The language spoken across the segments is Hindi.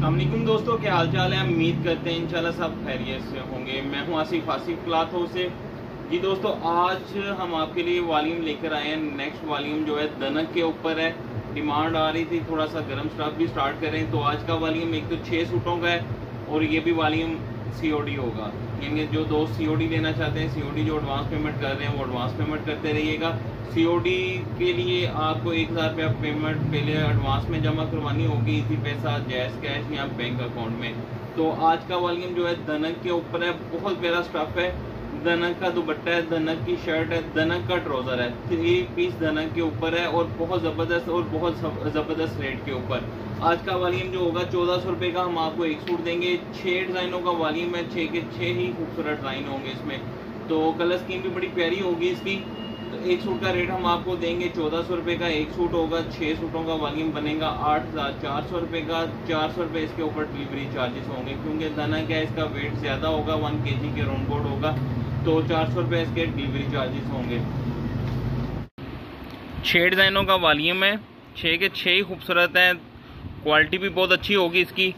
अस्सलाम वालेकुम दोस्तों, क्या हाल चाल है। उम्मीद करते हैं इंशाल्लाह सब खैरियत से होंगे। मैं हूं आसिफ क्लॉथ हाउस से। जी दोस्तों, आज हम आपके लिए वॉल्यूम लेकर आए हैं। नेक्स्ट वॉल्यूम जो है दनक के ऊपर है। डिमांड आ रही थी थोड़ा सा गर्म स्टॉक भी स्टार्ट करें, तो आज का वॉल्यूम एक तो 6 सूटों का है और ये भी वॉल्यूम COD होगा। यानी जो दोस्त COD लेना चाहते हैं, COD जो एडवांस पेमेंट कर रहे हैं वो एडवांस पेमेंट करते रहिएगा। COD के लिए आपको 1000 रुपया पेमेंट पहले एडवांस में जमा करवानी होगी, इसी पैसा जैस कैश या बैंक अकाउंट में। तो आज का वॉल्यूम जो है दनक के ऊपर है। बहुत प्यारा स्टफ है। दनक का दुपट्टा है, दनक की शर्ट है, दनक का ट्राउजर है। 3 पीस दनक के ऊपर है और बहुत ज़बरदस्त और बहुत ज़बरदस्त रेट के ऊपर। आज का वॉल्यूम जो होगा 1400 रुपये का हम आपको एक सूट देंगे। 6 डिज़ाइनों का वॉल्यूम है, 6 के 6 ही खूबसूरत डिज़ाइन होंगे इसमें। तो कलर स्कीम भी बड़ी प्यारी होगी इसकी। तो एक सूट का रेट हम आपको देंगे 1400 रुपये का एक सूट होगा। 6 सूटों का वॉल्यूम बनेगा 8400 रुपये का। 400 रुपये इसके ऊपर डिलीवरी चार्जेस होंगे, क्योंकि दनक है इसका वेट ज़्यादा होगा, 1 kg के राउंड बोर्ड होगा, तो 400 रुपये इसके डिलीवरी चार्जेस होंगे। 6 डिज़ाइनों का वॉल्यूम है, 6 के 6 ही खूबसूरत हैं। क्वालिटी भी बहुत अच्छी होगी इसकी।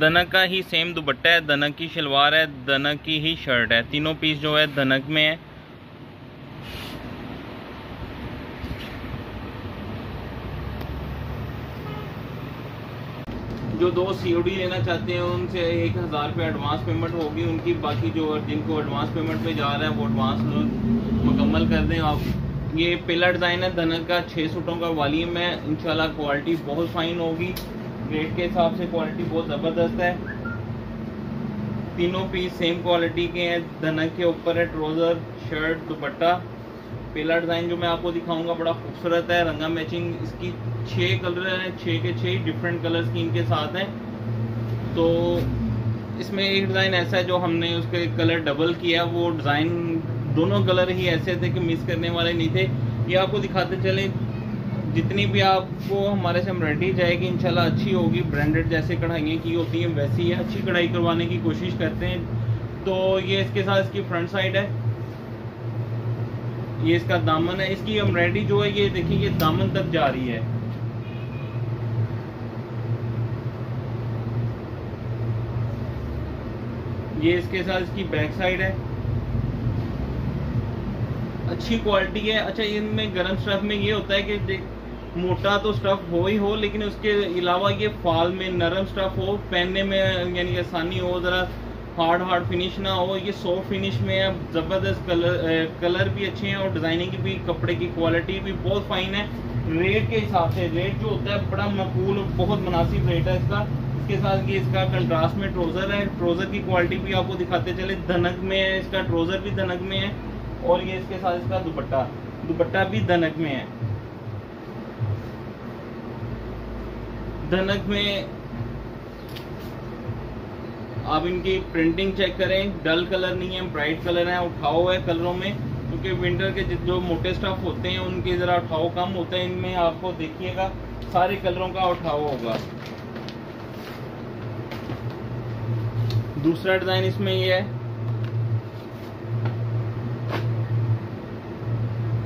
दनक का ही सेम दुपट्टा है, दनक की शलवार है, दनक की ही शर्ट है। तीनों पीस जो है दनक में है। जो दोस्त COD लेना चाहते हैं उनसे 1000 रुपये एडवांस पेमेंट होगी उनकी। बाकी जो जिनको एडवांस पेमेंट पे जा रहा है वो एडवांस मुकम्मल कर दें आप। ये पहला डिज़ाइन है दनक का, 6 सूटों का वॉल्यूम है। इंशाल्लाह क्वालिटी बहुत फाइन होगी। रेट के हिसाब से क्वालिटी बहुत ज़बरदस्त है। तीनों पीस सेम क्वालिटी के हैं। दनक के ऊपर है ट्राउज़र, शर्ट, दुपट्टा। पहला डिज़ाइन जो मैं आपको दिखाऊंगा बड़ा खूबसूरत है। रंगा मैचिंग इसकी 6 कलर हैं, 6 के 6 डिफरेंट कलर स्कीम के साथ हैं। तो इसमें एक डिज़ाइन ऐसा है जो हमने उसके कलर डबल किया। वो डिज़ाइन दोनों कलर ही ऐसे थे कि मिस करने वाले नहीं थे। ये आपको दिखाते चलें, जितनी भी आपको हमारे से एम्ब्रॉयडरी जाएगी इंशाल्लाह अच्छी होगी। ब्रांडेड जैसे कढ़ाइयाँ की होती हैं वैसी है, अच्छी कढ़ाई करवाने की कोशिश करते हैं। तो ये इसके साथ इसकी फ्रंट साइड है, ये इसका दामन है। इसकी एम्ब्रॉयडरी जो है ये देखिए, ये दामन तक जा रही है। ये इसके साथ इसकी बैक साइड है, अच्छी क्वालिटी है। अच्छा, इनमें गर्म स्टफ में ये होता है कि मोटा तो स्टफ हो ही हो, लेकिन उसके अलावा ये फाल में नरम स्टफ हो, पहनने में यानी आसानी हो, ज़रा हार्ड फिनिश ना हो। ये सॉफ्ट फिनिश में है, ज़बरदस्त कलर भी अच्छे हैं और डिज़ाइनिंग की भी, कपड़े की क्वालिटी भी बहुत फाइन है। रेट के हिसाब से रेट जो होता है बड़ा मकबूल, बहुत मुनासिब रेट है इसका। इसके साथ ये इसका कंट्रास्ट में ट्राउज़र है। ट्राउज़र की क्वालिटी भी आपको दिखाते चले, दनक में है, इसका ट्राउज़र भी दनक में है। और ये इसके साथ इसका दुपट्टा भी दनक में है। दनक में आप इनकी प्रिंटिंग चेक करें, डल कलर नहीं है, ब्राइट कलर है, उठाव है कलरों में। क्योंकि विंटर के जो मोटे स्टफ होते हैं उनके ज़रा उठाव कम होता है। इनमें आपको देखिएगा सारे कलरों का उठाव होगा। दूसरा डिज़ाइन इसमें ये है।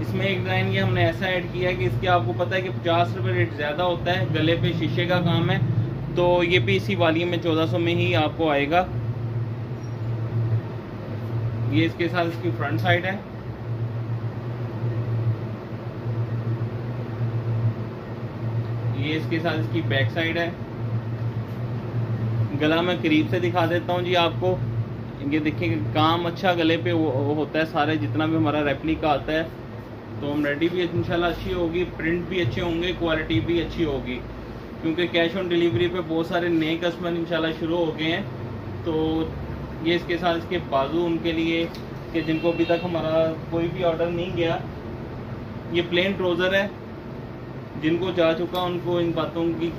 इसमें एक डिज़ाइन ये हमने ऐसा ऐड किया है कि इसके आपको पता है कि 50 रुपये रेट ज़्यादा होता है। गले पे शीशे का काम है, तो ये भी इसी वॉल्यूम में 1400 में ही आपको आएगा। ये इसके साथ इसकी फ्रंट साइड है। ये इसके साथ इसकी बैक साइड है। गला मैं करीब से दिखा देता हूँ जी आपको। ये देखिए काम अच्छा गले पे होता है सारे, जितना भी हमारा रेप्लिका आता है। तो एम्ब्रॉयडरी भी इंशाल्लाह अच्छी होगी, प्रिंट भी अच्छे होंगे, क्वालिटी भी अच्छी होगी। क्योंकि कैश ऑन डिलीवरी पे बहुत सारे नए कस्टमर इंशाल्लाह शुरू हो गए हैं। तो ये इसके साथ इसके बाजू उनके लिए कि जिनको अभी तक हमारा कोई भी ऑर्डर नहीं गया। ये प्लेन ट्राउज़र है, जिनको जा चुका उनको इन बातों की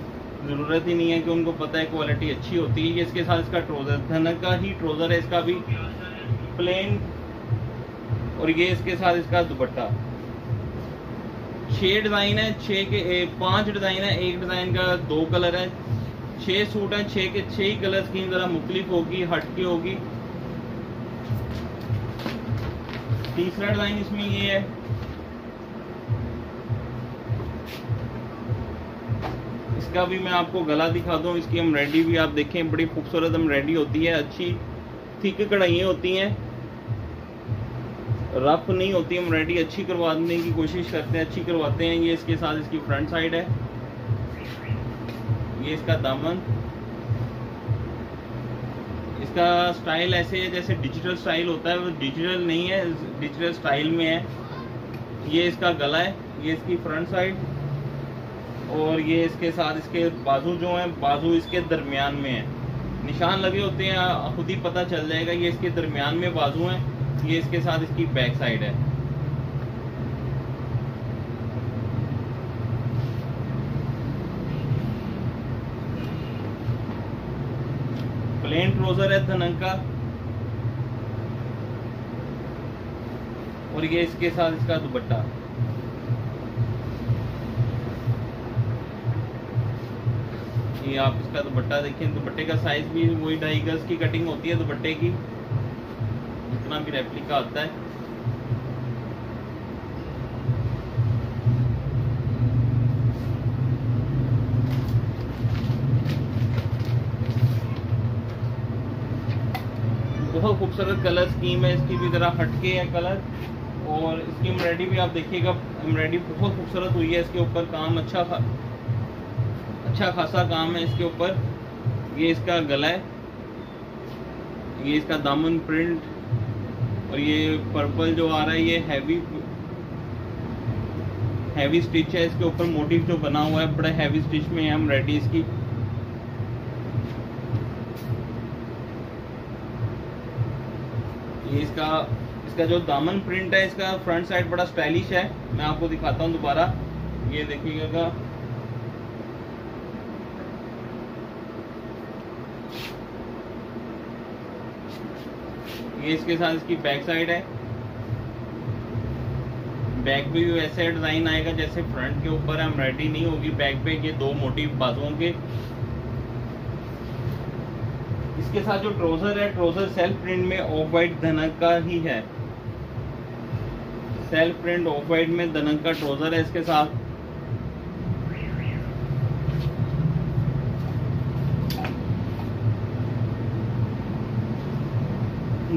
ज़रूरत ही नहीं है, कि उनको पता है क्वालिटी अच्छी होती है। ये इसके साथ इसका ट्राउज़र दनक का ही ट्राउज़र है, इसका भी प्लेन। और ये इसके साथ इसका दुपट्टा। 6 डिज़ाइन है, 6 के 5 डिज़ाइन है। एक डिज़ाइन का 2 कलर है। 6 सूट हैं, 6 के 6 ही कलर स्कीम ज़रा मुख्तलिफ होगी, हटके होगी। तीसरा डिज़ाइन इसमें ये है। इसका भी मैं आपको गला दिखा दूं, इसकी एम्ब्रॉयडरी भी आप देखें, बड़ी खूबसूरत एम्ब्रॉयडरी होती है, अच्छी थिक कढ़ाइयाँ होती हैं, रफ नहीं होती एम्ब्रॉयडरी, अच्छी करवाने की कोशिश करते हैं, अच्छी करवाते हैं। ये इसके साथ इसकी फ्रंट साइड है, ये इसका दामन। इसका स्टाइल ऐसे है जैसे डिजिटल स्टाइल होता है, वो डिजिटल नहीं है, डिजिटल स्टाइल में है। ये इसका गला है, ये इसकी फ्रंट साइड, और ये इसके साथ इसके बाजू जो हैं, बाजू इसके दरमियान में है, निशान लगे होते हैं, खुद ही पता चल जाएगा। ये इसके दरमियान में बाजू हैं, ये इसके साथ इसकी बैक साइड है। प्लेन ट्राउजर है धनक का, और ये इसके साथ इसका दुपट्टा। ये आप इसका दुपट्टा देखें, दुपट्टे का साइज भी वही 2.5 गज की कटिंग होती है दुपट्टे की, इतना भी रेप्लिका आता है। बहुत खूबसूरत कलर स्कीम है, इसकी भी जरा हटके है कलर, और इसकी एम्ब्रॉयडरी भी आप देखिएगा, एम्ब्रॉयडरी बहुत खूबसूरत हुई है, इसके ऊपर काम अच्छा खासा काम है इसके ऊपर। ये इसका गला है, ये इसका दामन प्रिंट, और ये पर्पल जो आ रहा है ये हैवी स्टिच है, इसके ऊपर मोटिव जो बना हुआ है बड़ा हैवी स्टिच में है एम्ब्रॉयडरी इसकी। ये इसका जो दामन प्रिंट है, इसका फ्रंट साइड बड़ा स्टाइलिश है, मैं आपको दिखाता हूँ दोबारा, ये देखिएगा। ये इसके साथ इसकी बैक साइड है, बैक पे भी वैसे डिजाइन आएगा जैसे फ्रंट के ऊपर एम्ब्रॉयडरी नहीं होगी बैक पे, ये 2 मोटिव बाजुओं के। इसके साथ जो ट्राउजर है, ट्राउजर सेल्फ प्रिंट में ऑफ वाइट धनक का ही है, सेल्फ प्रिंट ऑफ वाइट में धनक का ट्राउजर है इसके साथ।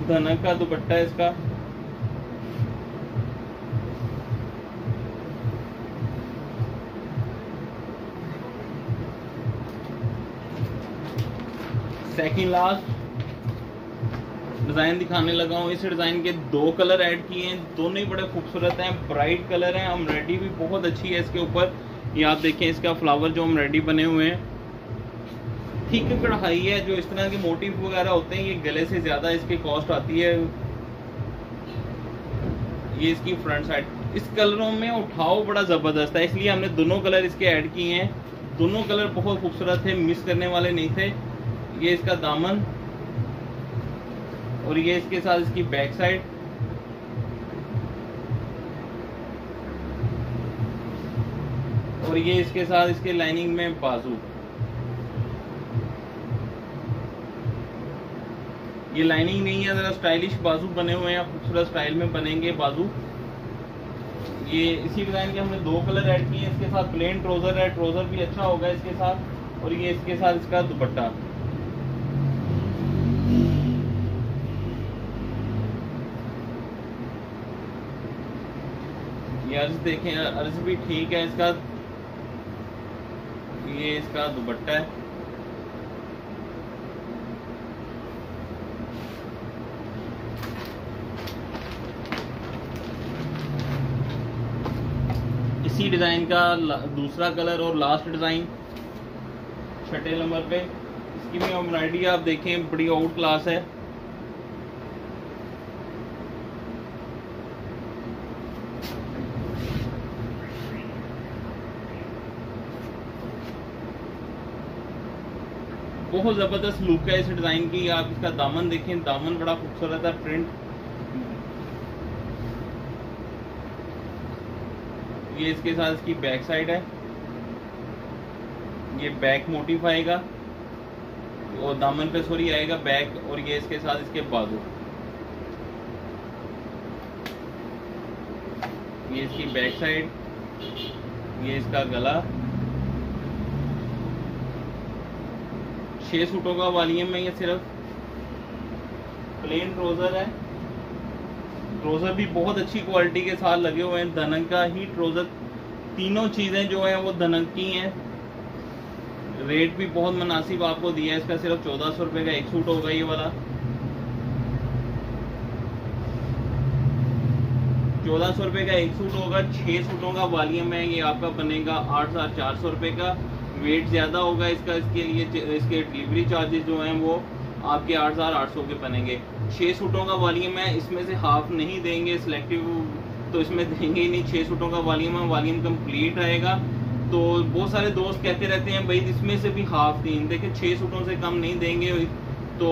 धनक का दुपट्टा है इसका, सेकंड लास्ट डिजाइन दिखाने लगा हूँ। इस डिजाइन के 2 कलर ऐड किए हैं, दोनों ही बड़े खूबसूरत हैं, ब्राइट कलर हैं, एम्ब्रॉयडरी भी बहुत अच्छी है इसके ऊपर। ये आप देखें, इसका फ्लावर जो एम्ब्रॉयडरी बने हुए हैं, ठीक कढ़ाई है, जो इस तरह के मोटिव वगैरह होते हैं ये गले से ज्यादा इसकी कॉस्ट आती है। ये इसकी फ्रंट साइड, इस कलरों में उठाव बड़ा जबरदस्त है, इसलिए हमने दोनों कलर इसके ऐड किए हैं। दोनों कलर बहुत खूबसूरत थे, मिस करने वाले नहीं थे। ये इसका दामन, और ये इसके साथ इसकी बैक साइड, और ये इसके साथ इसके लाइनिंग में बाजू। ये लाइनिंग नहीं है, जरा स्टाइलिश बाजू बने हुए हैं, खूबसूरत स्टाइल में बनेंगे बाजू। ये इसी डिजाइन के हमने 2 कलर ऐड किए हैं। इसके साथ प्लेन ट्राउजर है, ट्राउजर भी अच्छा होगा इसके साथ, और ये इसके साथ इसका दुपट्टा। ये अर्ज देखें, अर्ज भी ठीक है इसका। ये इसका दुपट्टा है, इसी डिजाइन का दूसरा कलर और लास्ट डिजाइन 6 नंबर पे। इसकी भी एम्ब्रॉयडरी आप देखें बड़ी आउट क्लास है। बहुत जबरदस्त लुक है इस डिजाइन की। आप इसका दामन देखें, दामन बड़ा खूबसूरत है, प्रिंट। ये इसके साथ इसकी बैक साइड है, ये बैक मोटिव आएगा और दामन पे सॉरी आएगा बैक, और ये इसके साथ इसके बाजू। ये इसकी बैक साइड, ये इसका गला, 6 सूटों का वॉल्यूम है। ये सिर्फ प्लेन ट्राउजर है। ट्राउजर भी बहुत अच्छी क्वालिटी के साथ लगे हुए हैं, धनक का ही ट्राउजर। तीनों चीज़ें जो हैं वो धनक की हैं। रेट भी बहुत मुनासिब आपको दिया है इसका, सिर्फ 1400 रुपये का एक सूट होगा ये वाला। 1400 रुपये का एक सूट होगा। 6 सूटों का वॉल्यूम है। ये आपका बनेगा 8400 रुपये का। वेट ज़्यादा होगा इसका, इसके लिए इसके डिलीवरी चार्जेस जो हैं वो आपके 8800 के बनेंगे। 6 सूटों का वॉल्यूम है। इसमें से हाफ नहीं देंगे, सिलेक्टिव तो इसमें देंगे ही नहीं। 6 सूटों का वॉल्यूम है, वॉल्यूम कंप्लीट रहेगा। तो बहुत सारे दोस्त कहते रहते हैं भाई इसमें से भी हाफ दिन, देखिए 6 सूटों से कम नहीं देंगे। तो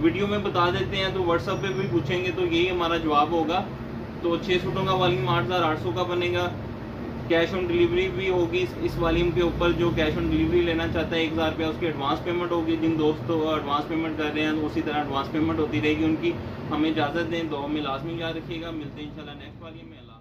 वीडियो में बता देते हैं, तो व्हाट्सएप पे भी पूछेंगे तो यही हमारा जवाब होगा। तो 6 सूटों का वॉल्यूम 8800 का बनेगा। कैश ऑन डिलीवरी भी होगी इस वॉल्यूम के ऊपर। जो कैश ऑन डिलीवरी लेना चाहता है 1000 रुपया उसकी एडवांस पेमेंट होगी। जिन दोस्तों एडवांस पेमेंट कर रहे हैं उसी तरह एडवांस पेमेंट होती रहेगी उनकी। हमें इजाज़त दें, दुआ में लाजमी याद रखिएगा। मिलते हैं इंशाल्लाह नेक्स्ट वॉल्यूम में।